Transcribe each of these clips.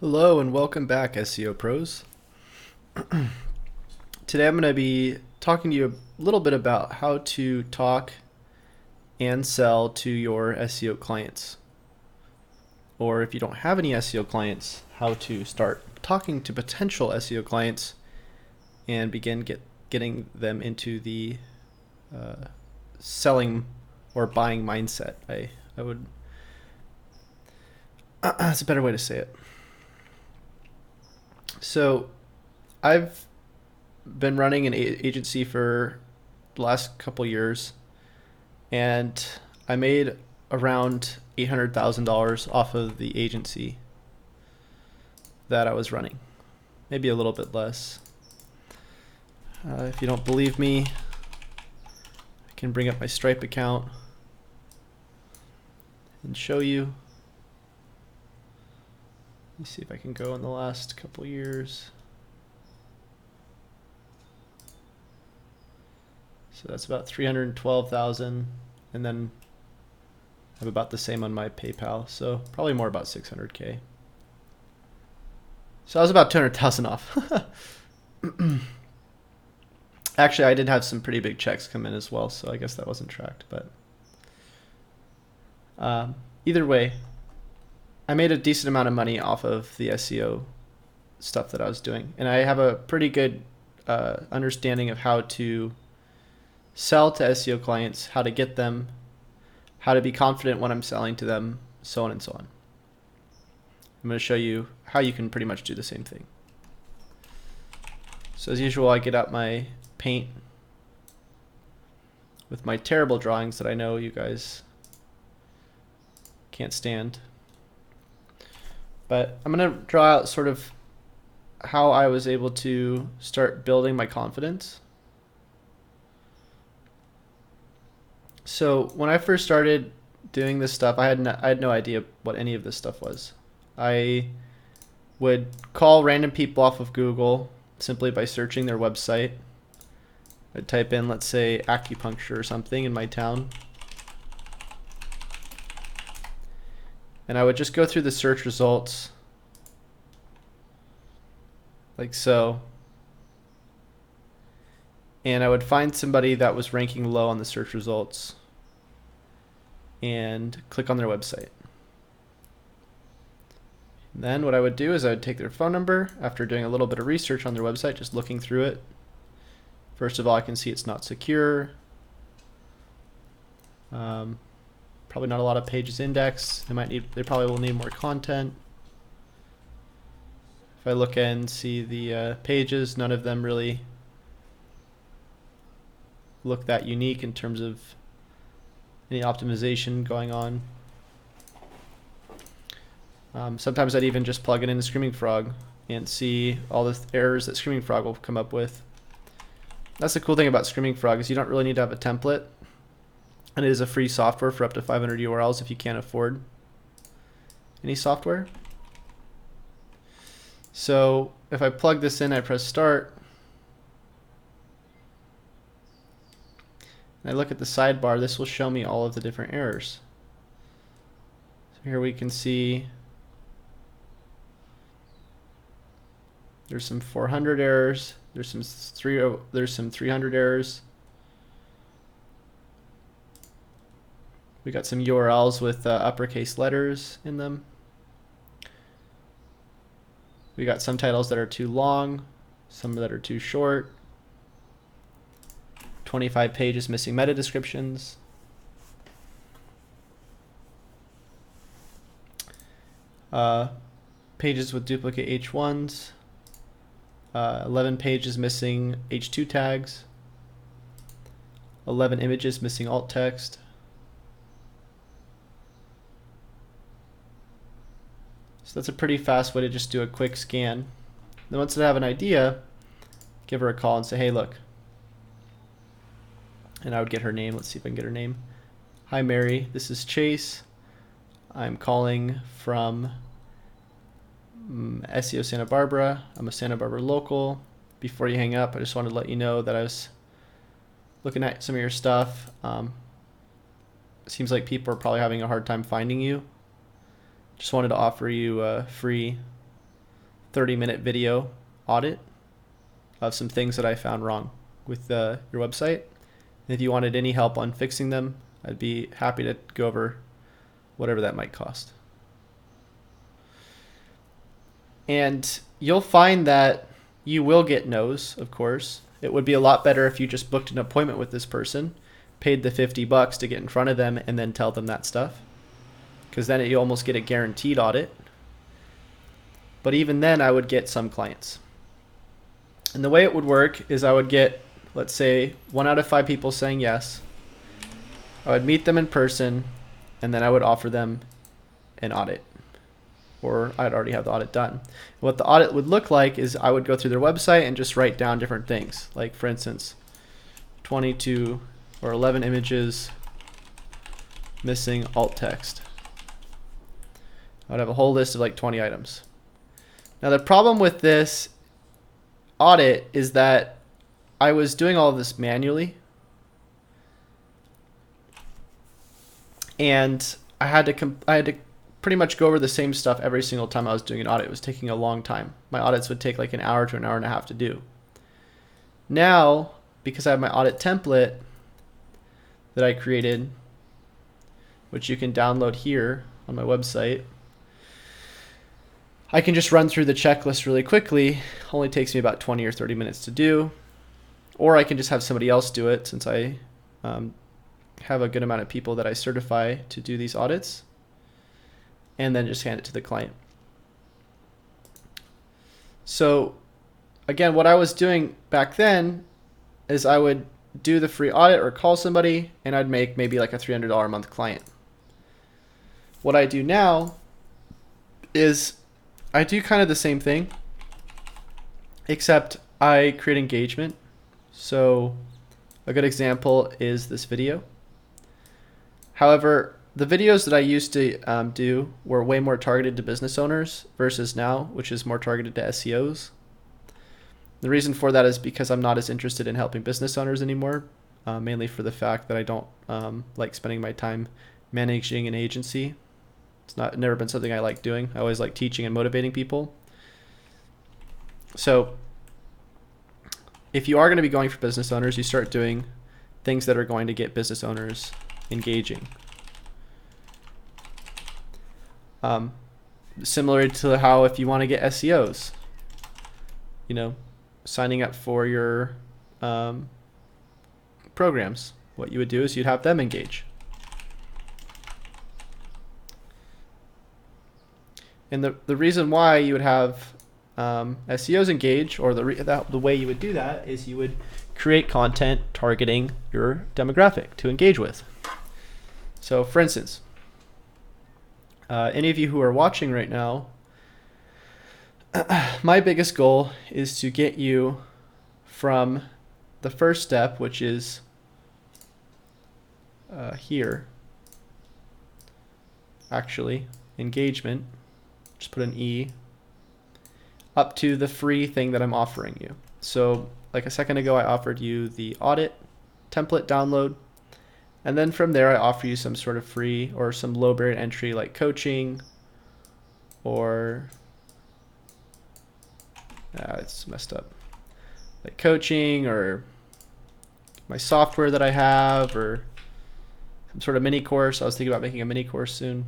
Hello and welcome back, SEO pros. Today I'm going to be talking to you a little bit about how to talk and sell to your SEO clients. Or if you don't have any SEO clients, how to start talking to potential SEO clients and begin getting them into the selling or buying mindset. I would that's a better way to say it. So I've been running an agency for the last couple years, and I made around $800,000 off of the agency that I was running, maybe a little bit less. If you don't believe me, I can bring up my Stripe account and show you. Let me see if I can go in the last couple years. So that's about 312,000, and then I have about the same on my PayPal, so probably more about 600K. So I was about 200,000 off. Actually, I did have some pretty big checks come in as well, so I guess that wasn't tracked. But either way, I made a decent amount of money off of the SEO stuff that I was doing, and I have a pretty good understanding of how to sell to SEO clients, how to get them, how to be confident when I'm selling to them, so on and so on. I'm going to show you how you can pretty much do the same thing. So as usual, I get out my paint with my terrible drawings that I know you guys can't stand. But I'm going to draw out sort of how I was able to start building my confidence. So when I first started doing this stuff, I had no idea what any of this stuff was. I would call random people off of Google simply by searching their website. I'd type in, let's say, acupuncture or something in my town. And I would just go through the search results like so. And I would find somebody that was ranking low on the search results and click on their website. And then what I would do is I would take their phone number after doing a little bit of research on their website, just looking through it. First of all, I can see it's not secure. Probably not a lot of pages indexed. They probably will need more content. If I look and see the pages, none of them really look that unique in terms of any optimization going on. Sometimes I'd even just plug it into Screaming Frog and see all the errors that Screaming Frog will come up with. That's the cool thing about Screaming Frog is you don't really need to have a template, and it is a free software for up to 500 URLs if you can't afford any software. So if I plug this in, I press start, and I look at the sidebar, this will show me all of the different errors. So here we can see there's some 400 errors, there's some 300 errors. We got some URLs with uppercase letters in them. We got some titles that are too long, some that are too short. 25 pages missing meta descriptions. Pages with duplicate H1s. 11 pages missing H2 tags. 11 images missing alt text. So that's a pretty fast way to just do a quick scan. Then once I have an idea, give her a call and say, hey, look. And I would get her name. Let's see if I can get her name. Hi, Mary. This is Chase. I'm calling from SEO Santa Barbara. I'm a Santa Barbara local. Before you hang up, I just wanted to let you know that I was looking at some of your stuff. Seems like people are probably having a hard time finding you. Just wanted to offer you a free 30-minute video audit of some things that I found wrong with your website. And if you wanted any help on fixing them, I'd be happy to go over whatever that might cost. And you'll find that you will get no's, of course. It would be a lot better if you just booked an appointment with this person, paid the $50 to get in front of them, and then tell them that stuff. Because then you almost get a guaranteed audit. But even then, I would get some clients. And the way it would work is I would get, let's say, 1 out of 5 people saying yes. I would meet them in person, and then I would offer them an audit. Or I'd already have the audit done. What the audit would look like is I would go through their website and just write down different things. Like, for instance, 22 or 11 images missing alt text. I'd have a whole list of like 20 items. Now the problem with this audit is that I was doing all of this manually, and I had to pretty much go over the same stuff every single time I was doing an audit. It was taking a long time. My audits would take like an hour to an hour and a half to do. Now, because I have my audit template that I created, which you can download here on my website, I can just run through the checklist really quickly. Only takes me about 20 or 30 minutes to do. Or I can just have somebody else do it, since I have a good amount of people that I certify to do these audits, and then just hand it to the client. So again, what I was doing back then is I would do the free audit or call somebody, and I'd make maybe like a $300 a month client. What I do now is I do kind of the same thing, except I create engagement. So a good example is this video. However, the videos that I used to do were way more targeted to business owners versus now, which is more targeted to SEOs. The reason for that is because I'm not as interested in helping business owners anymore, mainly for the fact that I don't like spending my time managing an agency. It's never been something I like doing. I always like teaching and motivating people. So if you are going to be going for business owners, you start doing things that are going to get business owners engaging. Similar to how if you want to get SEOs, signing up for your programs, what you would do is you'd have them engage. And the reason why you would have SEOs engage, or the way you would do that, is you would create content targeting your demographic to engage with. So for instance, any of you who are watching right now, my biggest goal is to get you from the first step, which is here, actually, engagement, just put an E, up to the free thing that I'm offering you. So like a second ago, I offered you the audit template download. And then from there, I offer you some sort of free or some low barrier entry like coaching, or it's messed up, like coaching, or my software that I have, or some sort of mini course. I was thinking about making a mini course soon.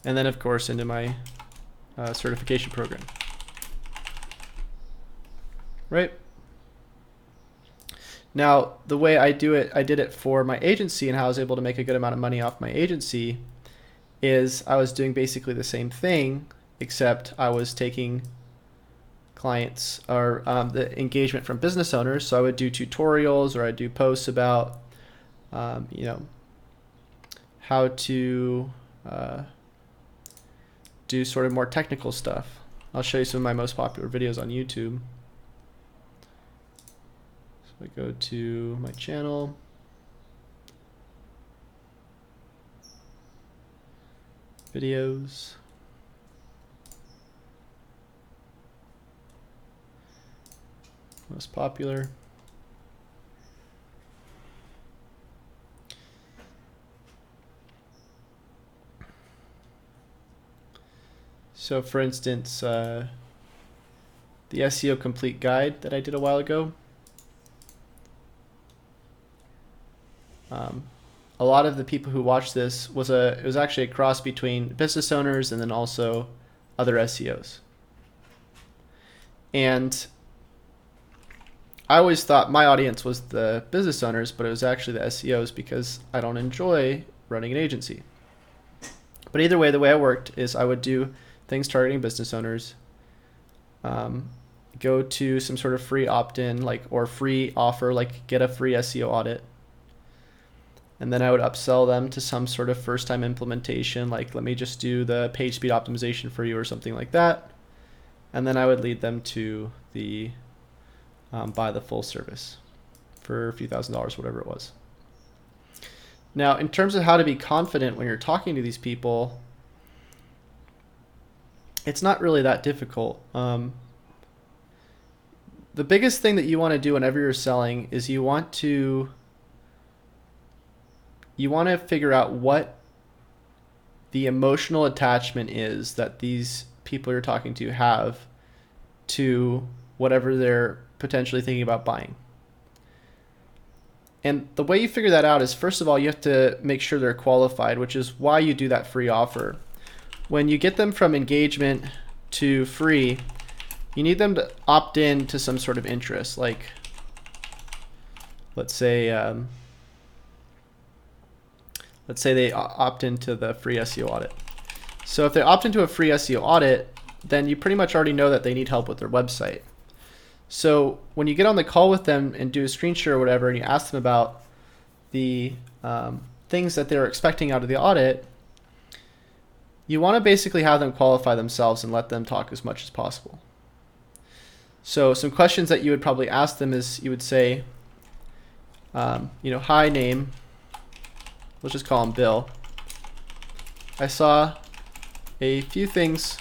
And then of course into my certification program. Right? Now, the way I do it, I did it for my agency, and how I was able to make a good amount of money off my agency is I was doing basically the same thing, except I was taking clients or the engagement from business owners. So I would do tutorials, or I'd do posts about, how to do sort of more technical stuff. I'll show you some of my most popular videos on YouTube. So I go to my channel, videos, most popular. So for instance, the SEO complete guide that I did a while ago, a lot of the people who watched this it was actually a cross between business owners and then also other SEOs. And I always thought my audience was the business owners, but it was actually the SEOs because I don't enjoy running an agency. But either way, the way I worked is I would do things targeting business owners, go to some sort of free opt-in or free offer, like get a free SEO audit. And then I would upsell them to some sort of first-time implementation, like let me just do the page speed optimization for you or something like that. And then I would lead them to the buy the full service for a few $1,000s, whatever it was. Now, in terms of how to be confident when you're talking to these people, it's not really that difficult. The biggest thing that you want to do whenever you're selling is you want to figure out what the emotional attachment is that these people you're talking to have to whatever they're potentially thinking about buying. And the way you figure that out is, first of all, you have to make sure they're qualified, which is why you do that free offer. When you get them from engagement to free, you need them to opt in to some sort of interest. Like, let's say they opt into the free SEO audit. So if they opt into a free SEO audit, then you pretty much already know that they need help with their website. So when you get on the call with them and do a screen share or whatever, and you ask them about the things that they're expecting out of the audit, you want to basically have them qualify themselves and let them talk as much as possible. So some questions that you would probably ask them is, you would say, hi, name. Let's just call him Bill. I saw a few things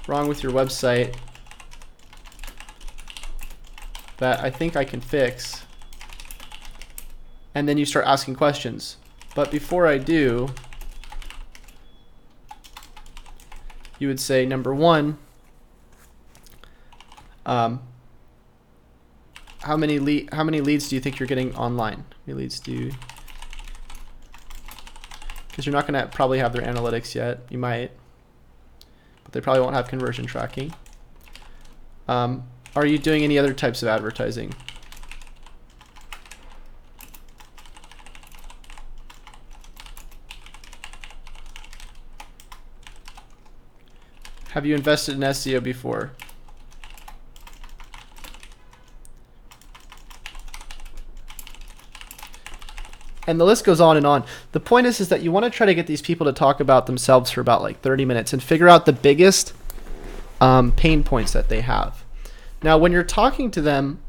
wrong with your website that I think I can fix. And then you start asking questions. But before I do, you would say, number one, how many leads do you think you're getting online? How many leads do you? Because you're not going to probably have their analytics yet. You might, but they probably won't have conversion tracking. Are you doing any other types of advertising? Have you invested in SEO before? And the list goes on and on. The point is that you want to try to get these people to talk about themselves for about like 30 minutes and figure out the biggest pain points that they have. Now, when you're talking to them,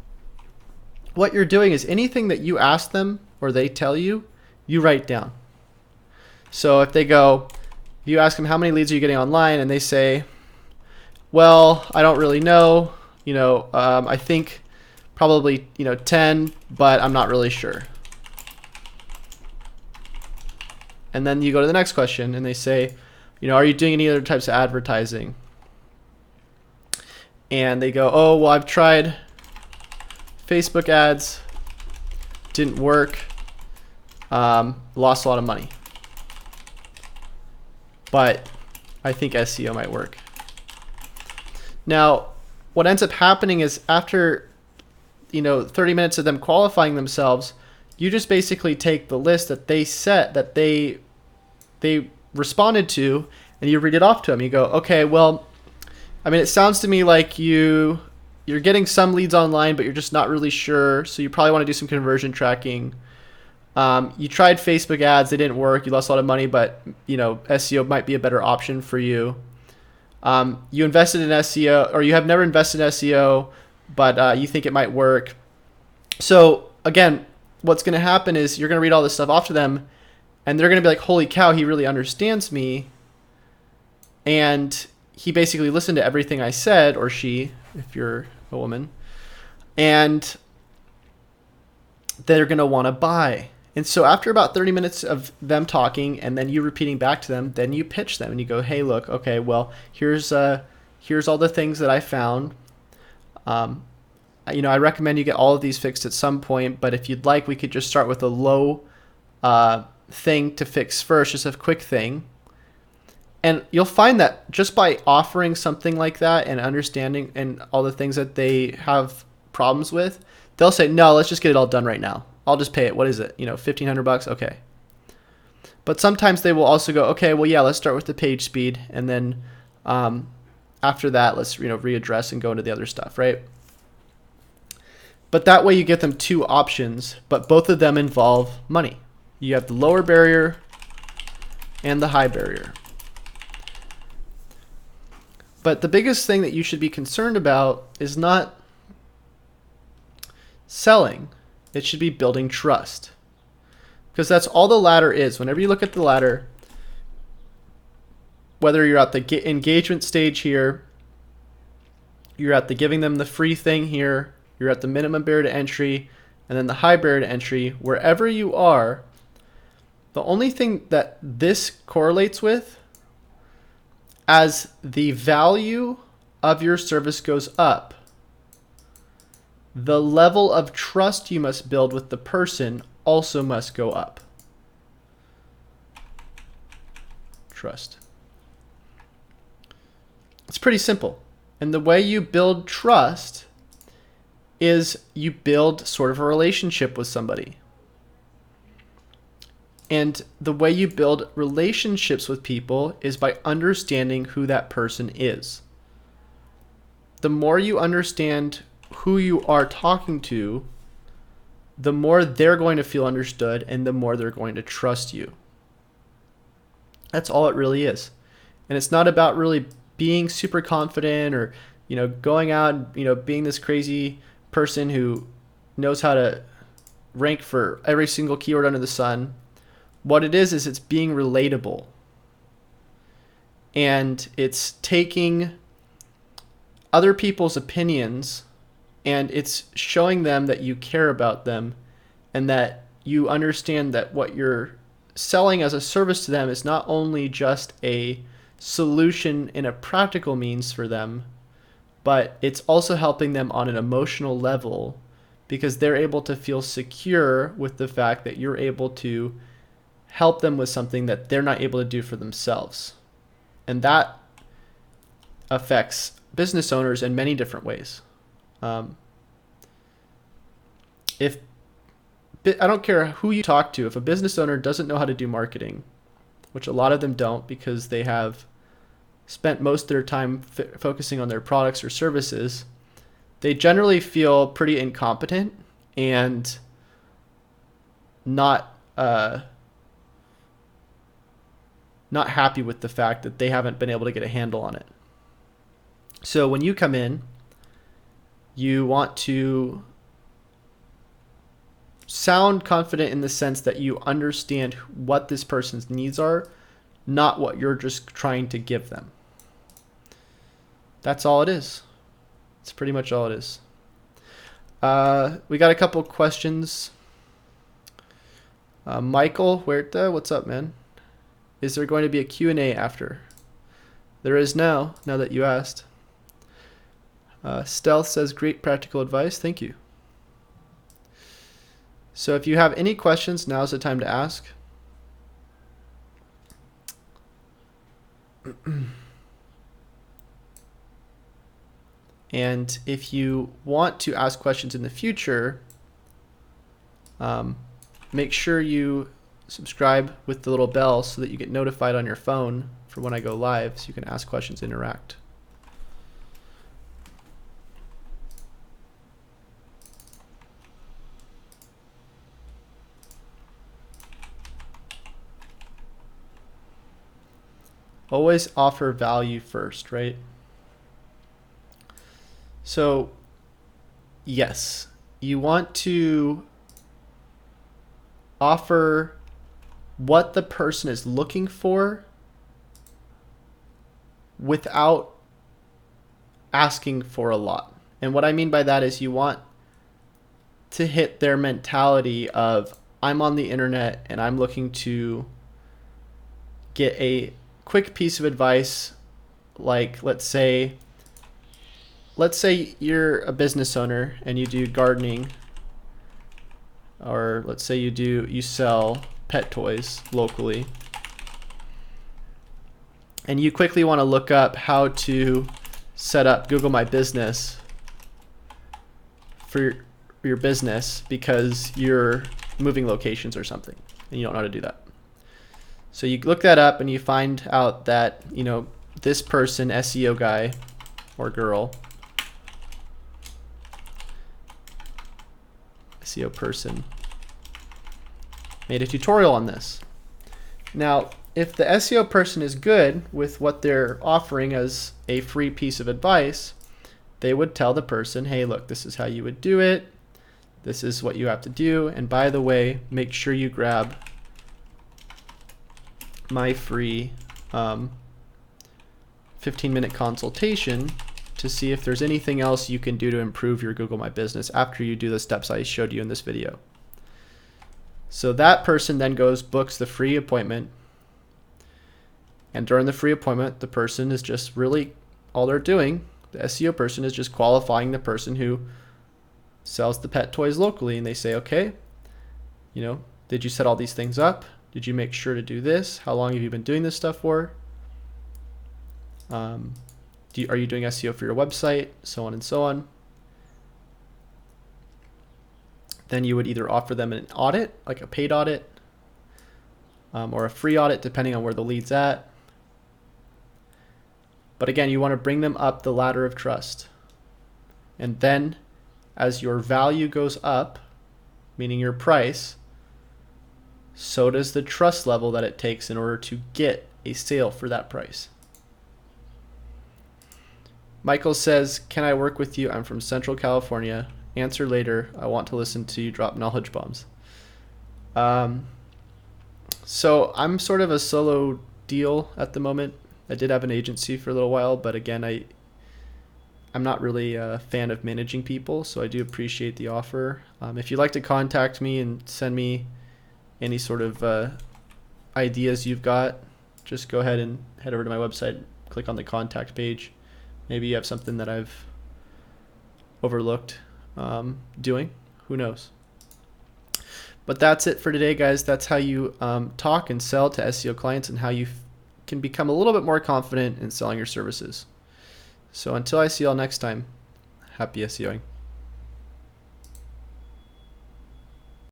what you're doing is anything that you ask them or they tell you, you write down. So if you ask them how many leads are you getting online, and they say, well, I don't really know, I think probably 10, but I'm not really sure. And then you go to the next question and they say, are you doing any other types of advertising? And they go, oh, well, I've tried Facebook ads, didn't work, lost a lot of money. But I think SEO might work. Now, what ends up happening is after 30 minutes of them qualifying themselves, you just basically take the list that they set, that they responded to, and you read it off to them. You go, okay, well, it sounds to me like you're getting some leads online, but you're just not really sure. So you probably want to do some conversion tracking. You tried Facebook ads, they didn't work. You lost a lot of money, but SEO might be a better option for you. You invested in SEO, or you have never invested in SEO, but you think it might work. So again, what's going to happen is you're going to read all this stuff off to them, and they're going to be like, holy cow, he really understands me. And he basically listened to everything I said, or she, if you're a woman, and they're going to want to buy. And so after about 30 minutes of them talking and then you repeating back to them, then you pitch them and you go, hey, look, okay, well, here's all the things that I found. I recommend you get all of these fixed at some point, but if you'd like, we could just start with a low thing to fix first, just a quick thing. And you'll find that just by offering something like that and understanding and all the things that they have problems with, they'll say, no, let's just get it all done right now. I'll just pay it. What is it? $1,500? Okay. But sometimes they will also go, okay, well, yeah, let's start with the page speed. And then after that, let's, readdress and go into the other stuff, right? But that way you get them two options, but both of them involve money. You have the lower barrier and the high barrier. But the biggest thing that you should be concerned about is not selling. It should be building trust. Because that's all the ladder is. Whenever you look at the ladder, whether you're at the engagement stage here, you're at the giving them the free thing here, you're at the minimum barrier to entry, and then the high barrier to entry, wherever you are, the only thing that this correlates with, as the value of your service goes up, the level of trust you must build with the person also must go up. Trust. It's pretty simple. And the way you build trust is you build sort of a relationship with somebody. And the way you build relationships with people is by understanding who that person is. The more you understand who you are talking to, the more they're going to feel understood and the more they're going to trust you. That's all it really is. And it's not about really being super confident or, going out and, being this crazy person who knows how to rank for every single keyword under the sun. What it is it's being relatable. And it's taking other people's opinions and it's showing them that you care about them and that you understand that what you're selling as a service to them is not only just a solution in a practical means for them, but it's also helping them on an emotional level because they're able to feel secure with the fact that you're able to help them with something that they're not able to do for themselves. And that affects business owners in many different ways. If I don't care who you talk to, if a business owner doesn't know how to do marketing, which a lot of them don't because they have spent most of their time focusing on their products or services, they generally feel pretty incompetent and not happy with the fact that they haven't been able to get a handle on it. So when you come in, you want to sound confident in the sense that you understand what this person's needs are, not what you're just trying to give them. That's all it is. It's pretty much all it is. We got a couple questions. Michael Huerta, what's up, man? Is there going to be a Q&A after? There is now that you asked. Stealth says, great practical advice. Thank you. So if you have any questions, now's the time to ask. And if you want to ask questions in the future, make sure you subscribe with the little bell so that you get notified on your phone for when I go live so you can ask questions, interact. Always offer value first, right? So, yes, you want to offer what the person is looking for without asking for a lot. And what I mean by that is you want to hit their mentality of, I'm on the internet and I'm looking to get a quick piece of advice, like let's say you're a business owner and you do gardening, or let's say you sell pet toys locally, and you quickly want to look up how to set up Google My Business for your business because you're moving locations or something and you don't know how to do that. So you look that up and you find out that, you know, this person, SEO guy or girl, SEO person, made a tutorial on this. Now, if the SEO person is good with what they're offering as a free piece of advice, they would tell the person, hey, look, this is how you would do it. This is what you have to do. And by the way, make sure you grab my free 15-minute consultation to see if there's anything else you can do to improve your Google My Business after you do the steps I showed you in this video. So that person then goes, books the free appointment. And during the free appointment, the person is just really, all they're doing, the SEO person is just qualifying the person who sells the pet toys locally. And they say, okay, you know, did you set all these things up? Did you make sure to do this? How long have you been doing this stuff for? Are you doing SEO for your website? So on and so on. Then you would either offer them an audit, like a paid audit, or a free audit, depending on where the lead's at. But again, you want to bring them up the ladder of trust. And then as your value goes up, meaning your price, so does the trust level that it takes in order to get a sale for that price. Michael says, can I work with you? I'm from Central California. Answer later. I want to listen to you drop knowledge bombs. So I'm sort of a solo deal at the moment. I did have an agency for a little while, but again, I'm not really a fan of managing people, so I do appreciate the offer. If you'd like to contact me and send me any sort of ideas you've got, just go ahead and head over to my website, click on the contact page. Maybe you have something that I've overlooked doing. Who knows? But that's it for today, guys. That's how you talk and sell to SEO clients and how you can become a little bit more confident in selling your services. So until I see y'all next time, happy SEOing.